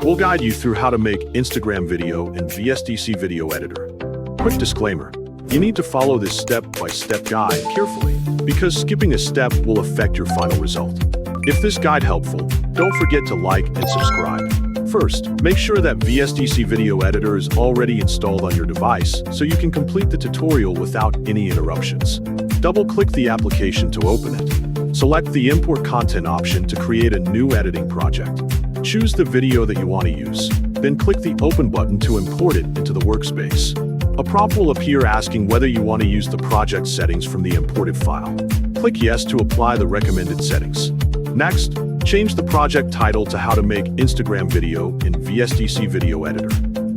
We'll guide you through how to make Instagram video in VSDC Video Editor. Quick disclaimer, you need to follow this step-by-step guide carefully, because skipping a step will affect your final result. If this guide helpful, don't forget to like and subscribe. First, make sure that VSDC Video Editor is already installed on your device so you can complete the tutorial without any interruptions. Double-click the application to open it. Select the Import Content option to create a new editing project. Choose the video that you want to use, then click the Open button to import it into the workspace. A prompt will appear asking whether you want to use the project settings from the imported file. Click Yes to apply the recommended settings. Next, change the project title to How to Make Instagram Video in VSDC Video Editor.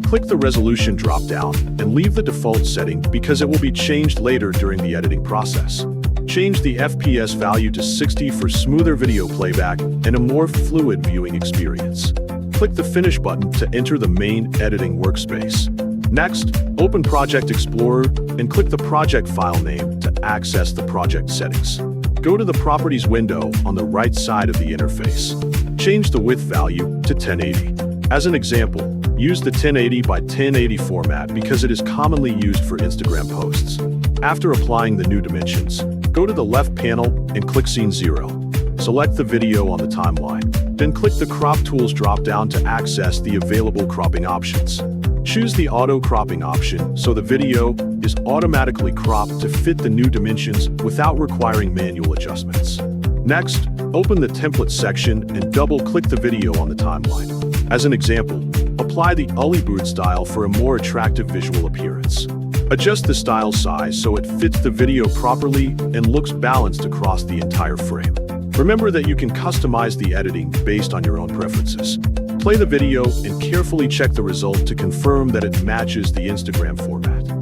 Click the resolution drop-down and leave the default setting because it will be changed later during the editing process. Change the FPS value to 60 for smoother video playback and a more fluid viewing experience. Click the Finish button to enter the main editing workspace. Next, open Project Explorer and click the project file name to access the project settings. Go to the Properties window on the right side of the interface. Change the width value to 1080. As an example, use the 1080 by 1080 format because it is commonly used for Instagram posts. After applying the new dimensions, go to the left panel and click Scene 0. Select the video on the timeline, then click the Crop Tools drop-down to access the available cropping options. Choose the Auto Cropping option so the video is automatically cropped to fit the new dimensions without requiring manual adjustments. Next, open the Templates section and double-click the video on the timeline. As an example, apply the 𝗟𝗶𝗞𝗘 style for a more attractive visual appearance. Adjust the style size so it fits the video properly and looks balanced across the entire frame. Remember that you can customize the editing based on your own preferences. Play the video and carefully check the result to confirm that it matches the Instagram format.